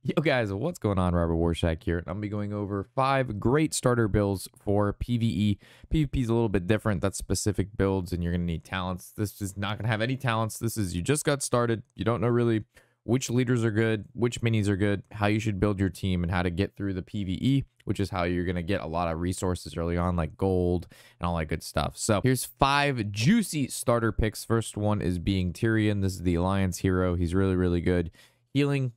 Yo guys, what's going on? Robert Warshack here. I'm gonna be going over 5 great starter builds for PvE. PvP is a little bit different. That's specific builds and you're gonna need talents. This is not gonna have any talents. This is you just got started. You don't know really which leaders are good, which minis are good, how you should build your team, and how to get through the PvE, which is how you're gonna get a lot of resources early on, like gold and all that good stuff. So here's 5 juicy starter picks. First one is being Tyrion. This is the Alliance hero. He's really good. Healing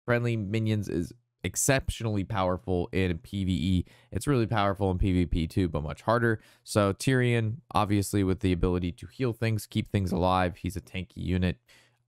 friendly minions is exceptionally powerful in PvE. It's really powerful in PvP too, but much harder. So Tyrion, obviously with the ability to heal things, keep things alive. He's a tanky unit.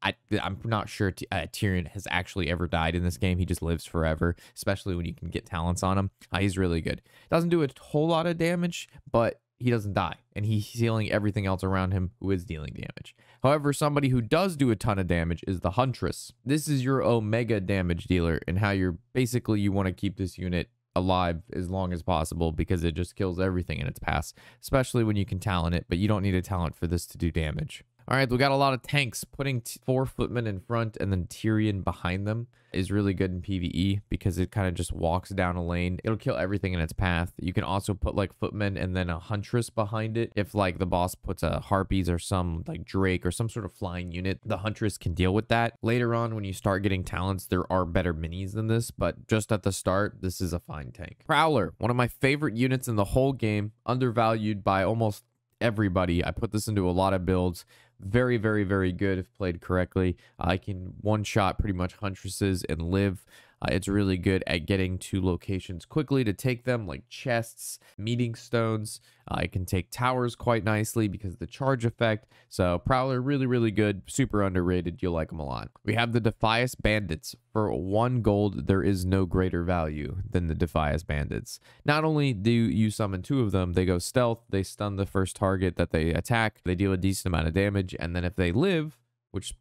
I'm not sure Tyrion has actually ever died in this game. He just lives forever, especially when you can get talents on him. He's really good. Doesn't do a whole lot of damage, but he doesn't die, and he's healing everything else around him who is dealing damage. However, somebody who does do a ton of damage is the Huntress. This is your Omega damage dealer, and how you're basically you want to keep this unit alive as long as possible because it just kills everything in its path, especially when you can talent it, but you don't need a talent for this to do damage. All right, we got a lot of tanks. Putting 4 footmen in front and then Tyrion behind them is really good in PvE because it kind of just walks down a lane. It'll kill everything in its path. You can also put like footmen and then a huntress behind it. If like the boss puts a harpies or some like drake or some sort of flying unit, the huntress can deal with that. Later on, when you start getting talents, there are better minis than this, but just at the start, this is a fine tank. Prowler, one of my favorite units in the whole game, undervalued by almost everybody. I put this into a lot of builds. Very good if played correctly. I can one-shot pretty much huntresses and live. It's really good at getting to locations quickly to take them, like chests, meeting stones. I can take towers quite nicely because of the charge effect. So Prowler, really good, super underrated. You'll like them a lot. We have the Defias Bandits. For 1 gold, there is no greater value than the Defias Bandits. Not only do you summon 2 of them, they go stealth, they stun the first target that they attack, they deal a decent amount of damage, and then if they live, which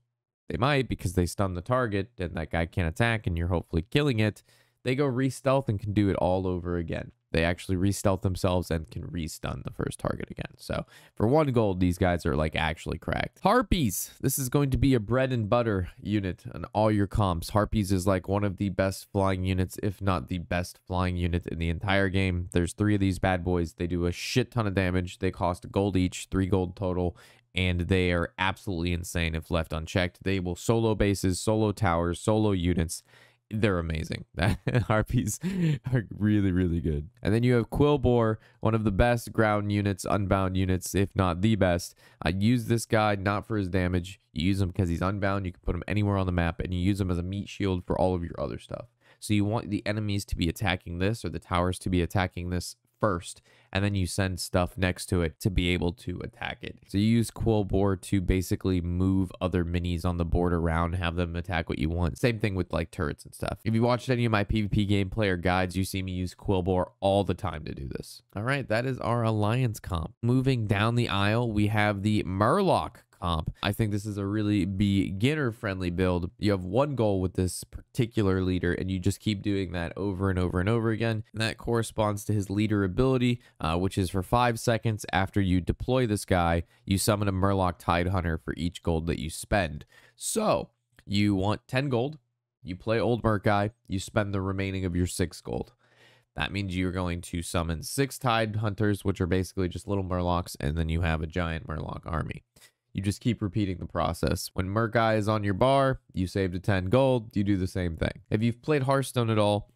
they might because they stun the target and that guy can't attack and you're hopefully killing it, they go re-stealth and can do it all over again. They actually re-stealth themselves and can re-stun the first target again. So for 1 gold, these guys are like actually cracked. Harpies. This is going to be a bread and butter unit on all your comps. Harpies is like one of the best flying units, if not the best flying unit in the entire game. There's 3 of these bad boys. They do a shit ton of damage. They cost a gold each, 3 gold total. And they are absolutely insane if left unchecked. They will solo bases, solo towers, solo units. They're amazing. Harpies are really good. And then you have Quillbore, one of the best ground units, unbound units, if not the best. I use this guy not for his damage. You use him because he's unbound. You can put him anywhere on the map, and you use him as a meat shield for all of your other stuff. So you want the enemies to be attacking this, or the towers to be attacking this first, and then you send stuff next to it to be able to attack it. So you use Quillbore to basically move other minis on the board around, have them attack what you want. Same thing with like turrets and stuff. If you watched any of my PvP gameplay or guides, you see me use Quillbore all the time to do this. All right, that is our alliance comp. Moving down the aisle, we have the Murloc comp. I think this is a really beginner-friendly build. You have 1 goal with this particular leader, and you just keep doing that over and over again. And that corresponds to his leader ability, which is for 5 seconds after you deploy this guy, you summon a Murloc Tidehunter for each gold that you spend. So you want 10 gold, you play Old Merc guy, you spend the remaining of your 6 gold. That means you're going to summon 6 Tidehunters, which are basically just little Murlocs, and then you have a giant Murloc army. You just keep repeating the process. When Merc Guy is on your bar, you saved a 10 gold, you do the same thing. If you've played Hearthstone at all,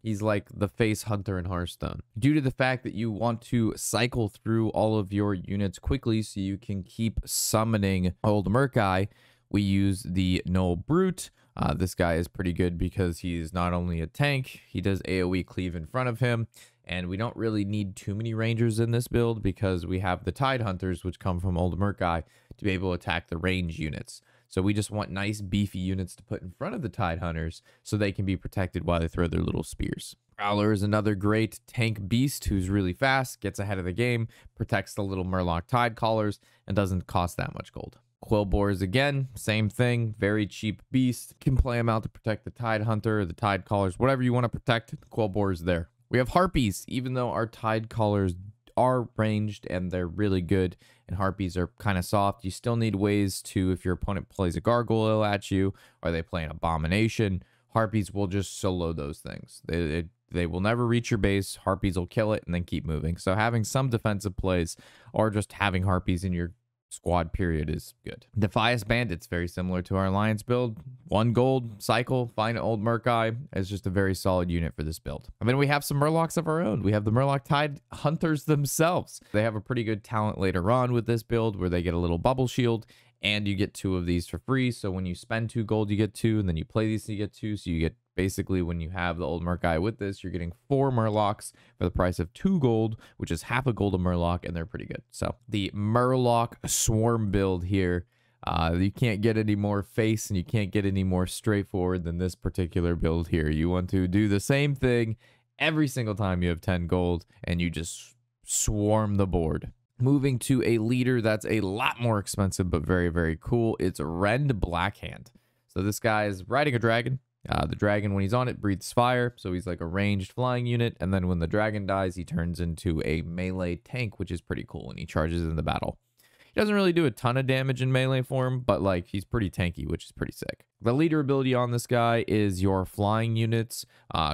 he's like the face hunter in Hearthstone. Due to the fact that you want to cycle through all of your units quickly so you can keep summoning Old Merc Guy, we use the Null Brute. This guy is pretty good because he's not only a tank, he does AoE cleave in front of him. And we don't really need too many rangers in this build because we have the Tidehunters, which come from Old Merc Guy, to be able to attack the range units. So we just want nice beefy units to put in front of the Tidehunters so they can be protected while they throw their little spears. Prowler is another great tank beast who's really fast, gets ahead of the game, protects the little Murloc Tide Callers, and doesn't cost that much gold. Quillbores again, same thing, very cheap beast. Can play him out to protect the Tidehunter or the Tide Callers, whatever you want to protect, Quillbore is there. We have Harpies. Even though our Tide Callers are ranged and they're really good and Harpies are kind of soft, you still need ways to, if your opponent plays a Gargoyle at you or they play an Abomination, Harpies will just solo those things. They will never reach your base. Harpies will kill it and then keep moving. So having some defensive plays or just having Harpies in your squad period is good. Defias Bandits, very similar to our Alliance build. 1 gold, cycle, find an old Merc Eye. It's just a very solid unit for this build. And then we have some Murlocs of our own. We have the Murloc Tide Hunters themselves. They have a pretty good talent later on with this build where they get a little bubble shield and you get 2 of these for free. So when you spend 2 gold, you get 2, and then you play these, you get 2. So you get basically, when you have the old Merc Eye with this, you're getting 4 Murlocs for the price of 2 gold, which is half a gold a Murloc, and they're pretty good. So the Murloc Swarm build here, you can't get any more face and you can't get any more straightforward than this particular build here. You want to do the same thing every single time you have 10 gold, and you just swarm the board. Moving to a leader that's a lot more expensive, but very, very cool. It's Rend Blackhand. So this guy is riding a dragon. The dragon, when he's on it, breathes fire. So he's like a ranged flying unit. And then when the dragon dies, he turns into a melee tank, which is pretty cool. And he charges in the battle. He doesn't really do a ton of damage in melee form, but like he's pretty tanky, which is pretty sick. The leader ability on this guy is your flying units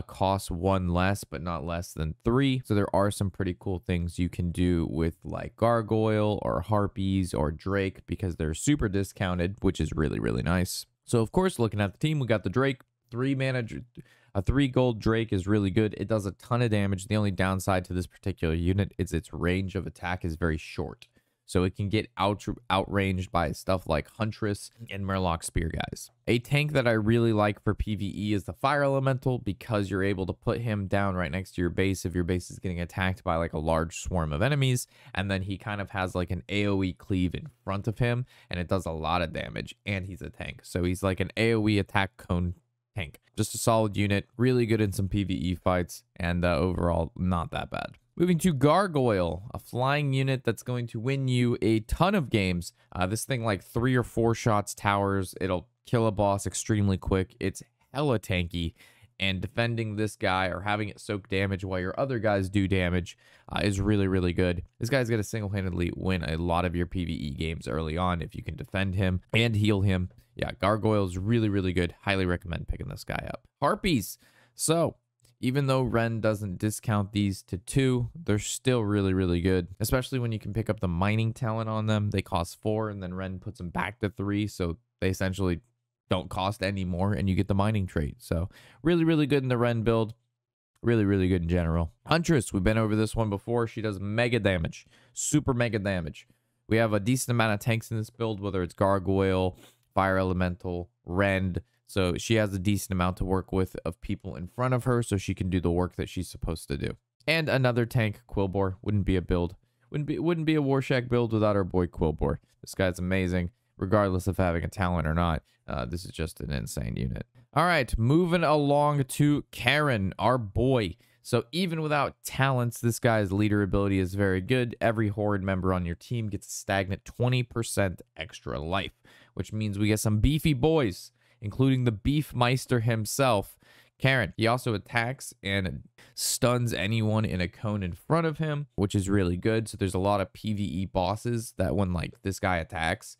cost 1 less, but not less than 3. So there are some pretty cool things you can do with like Gargoyle or Harpies or Drake because they're super discounted, which is really, really nice. So of course, looking at the team, we got the Drake. 3 mana, a 3 gold Drake is really good. It does a ton of damage. The only downside to this particular unit is its range of attack is very short. So it can get outranged by stuff like Huntress and Murloc Spear guys. A tank that I really like for PvE is the Fire Elemental because you're able to put him down right next to your base if your base is getting attacked by like a large swarm of enemies. And then he kind of has like an AoE cleave in front of him and it does a lot of damage and he's a tank. So he's like an AoE attack cone tank. Just a solid unit, really good in some PvE fights, and overall not that bad. Moving to Gargoyle, a flying unit that's going to win you a ton of games. This thing like 3 or 4 shots towers. It'll kill a boss extremely quick. It's hella tanky, and defending this guy or having it soak damage while your other guys do damage is really, really good. This guy's going to single-handedly win a lot of your PvE games early on if you can defend him and heal him. Yeah, Gargoyle is really, really good. Highly recommend picking this guy up. Harpies. So even though Ren doesn't discount these to 2, they're still really, really good, especially when you can pick up the mining talent on them. They cost 4, and then Ren puts them back to 3, so they essentially don't cost any more, and you get the mining trait. So really, really good in the Ren build. Really, really good in general. Huntress, we've been over this one before. She does mega damage, super mega damage. We have a decent amount of tanks in this build, whether it's Gargoyle, Fire Elemental, Rend. So she has a decent amount to work with of people in front of her so she can do the work that she's supposed to do. And another tank, Quillbore. Wouldn't be a build. Wouldn't be a Warshack build without our boy Quillbore. This guy's amazing, regardless of having a talent or not. This is just an insane unit. All right, moving along to Karen, our boy. So even without talents, this guy's leader ability is very good. Every Horde member on your team gets a stagnant 20% extra life, which means we get some beefy boys, including the Beefmeister himself, Karen. He also attacks and stuns anyone in a cone in front of him, which is really good. So there's a lot of PvE bosses that when like this guy attacks,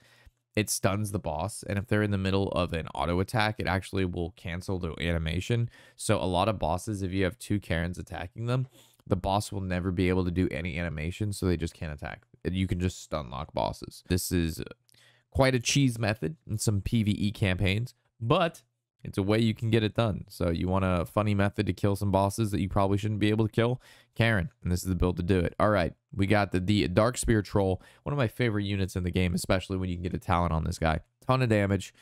it stuns the boss. And if they're in the middle of an auto attack, it actually will cancel the animation. So a lot of bosses, if you have 2 Karens attacking them, the boss will never be able to do any animation. So they just can't attack. You can just stun lock bosses. This is quite a cheese method in some PvE campaigns, but it's a way you can get it done. So you want a funny method to kill some bosses that you probably shouldn't be able to kill? Karen, and this is the build to do it. All right, we got the Dark Spear Troll, one of my favorite units in the game, especially when you can get a talent on this guy. Ton of damage,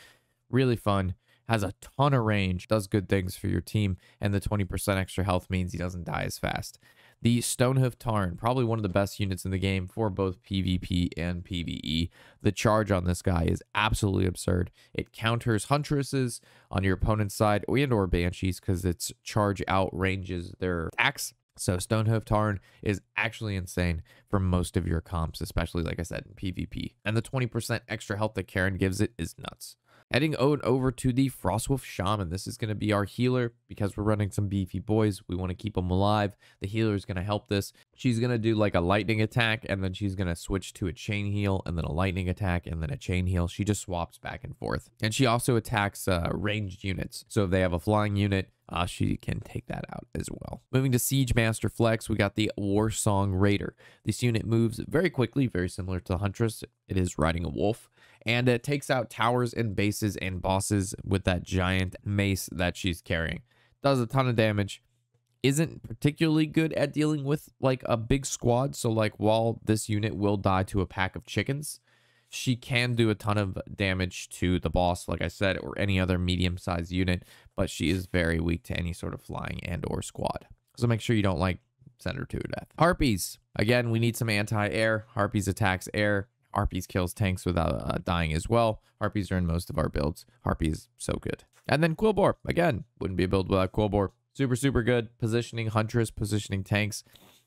really fun, has a ton of range, does good things for your team, and the 20% extra health means he doesn't die as fast. The Stonehoof Tarn, probably one of the best units in the game for both PvP and PvE. The charge on this guy is absolutely absurd. It counters Huntresses on your opponent's side and or Banshees because its charge outranges their attacks. So Stonehoof Tarn is actually insane for most of your comps, especially, like I said, in PvP. And the 20% extra health that Karen gives it is nuts. Heading over to the Frostwolf Shaman. This is going to be our healer because we're running some beefy boys. We want to keep them alive. The healer is going to help this. She's going to do like a lightning attack, and then she's going to switch to a chain heal, and then a lightning attack, and then a chain heal. She just swaps back and forth. And she also attacks ranged units. So if they have a flying unit, she can take that out as well. Moving to Siege Master Flex, we got the Warsong Raider. This unit moves very quickly, very similar to the Huntress. It is riding a wolf, and it takes out towers and bases and bosses with that giant mace that she's carrying. Does a ton of damage. Isn't particularly good at dealing with like a big squad. So like while this unit will die to a pack of chickens, she can do a ton of damage to the boss, like I said, or any other medium-sized unit, but she is very weak to any sort of flying and or squad. So make sure you don't like send her to death. Harpies. Again, we need some anti-air. Harpies attacks air. Harpies kills tanks without dying as well. Harpies are in most of our builds. Harpies, so good. And then Quillbore. Again, wouldn't be a build without Quillbore. Super, super good. Positioning Huntress, positioning tanks.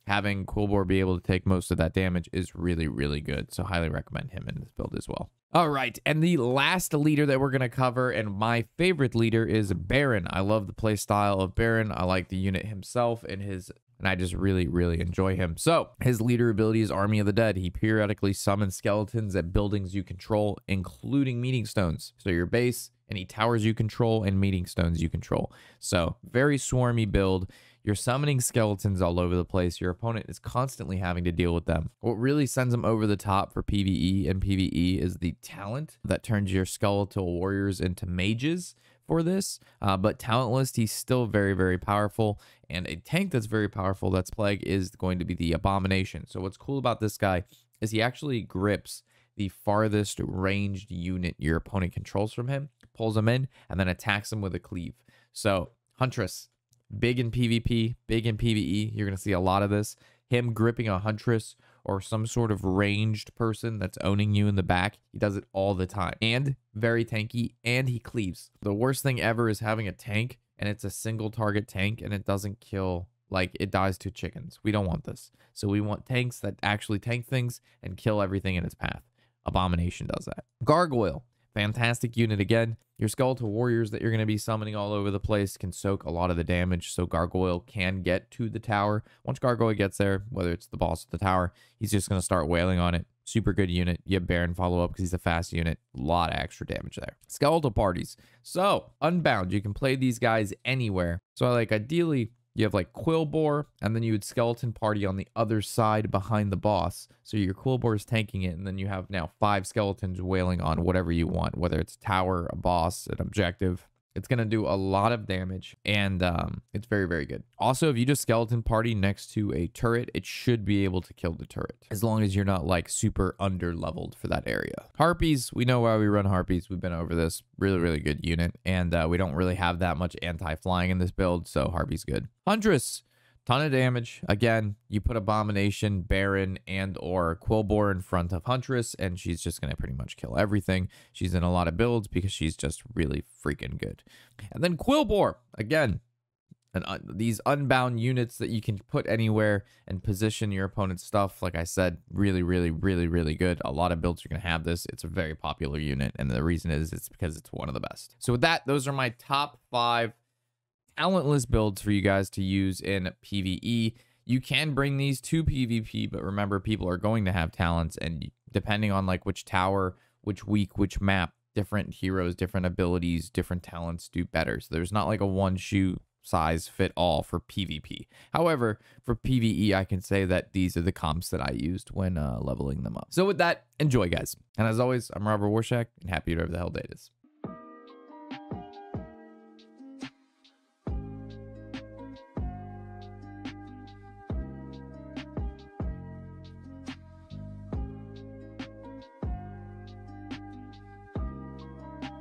Having Quillbore be able to take most of that damage is really, really good. So highly recommend him in this build as well. All right, and the last leader that we're going to cover, and my favorite leader, is Baron. I love the play style of Baron. I like the unit himself and I just really, really enjoy him. So his leader ability is Army of the Dead. He periodically summons skeletons at buildings you control, including meeting stones. So your base, any towers you control, and meeting stones you control. So very swarmy build. You're summoning skeletons all over the place. Your opponent is constantly having to deal with them. What really sends them over the top for PvE and PvE is the talent that turns your skeletal warriors into mages for this. But talentless, he's still very, very powerful. And a tank that's very powerful that's Plague is going to be the Abomination. So what's cool about this guy is he actually grips the farthest ranged unit your opponent controls from him, pulls him in, and then attacks him with a cleave. So Huntress, big in PvP, big in PvE. You're going to see a lot of this. Him gripping a Huntress or some sort of ranged person that's owning you in the back. He does it all the time. And very tanky, and he cleaves. The worst thing ever is having a tank, and it's a single target tank, and it doesn't kill, like it dies to chickens. We don't want this. So we want tanks that actually tank things and kill everything in its path. Abomination does that. Gargoyle. Fantastic unit again. Your skeletal warriors that you're going to be summoning all over the place can soak a lot of the damage, so Gargoyle can get to the tower. Once Gargoyle gets there, whether it's the boss or the tower, he's just going to start wailing on it. Super good unit. You have Baron follow up because he's a fast unit. A lot of extra damage there. Skeletal parties. So, Unbound. You can play these guys anywhere. So, like, ideally, you have like Quillbore, and then you would skeleton party on the other side behind the boss. So your Quillbore is tanking it, and then you have now 5 skeletons wailing on whatever you want, whether it's a tower, a boss, an objective. It's going to do a lot of damage, and it's very, very good. Also, if you just skeleton party next to a turret, it should be able to kill the turret, as long as you're not like super under-leveled for that area. Harpies, we know why we run Harpies. We've been over this. Really, really good unit, and we don't really have that much anti-flying in this build, so Harpies good. Huntress. Ton of damage. Again, you put Abomination, Baron, and or Quillbore in front of Huntress, and she's just going to pretty much kill everything. She's in a lot of builds because she's just really freaking good. And then Quillbore, again, these unbound units that you can put anywhere and position your opponent's stuff. Like I said, really, really, really, really good. A lot of builds are going to have this. It's a very popular unit, and the reason is it's because it's one of the best. So with that, those are my top 5 talentless builds for you guys to use in PvE. You can bring these to PvP, but remember, people are going to have talents, and depending on like which tower, which week, which map, different heroes, different abilities, different talents do better. So there's not like a one shoe size fit all for PvP. However, for PvE, I can say that these are the comps that I used when leveling them up. So with that, enjoy, guys. And as always, I'm Robert Warshack, and happy whatever the hell day it is.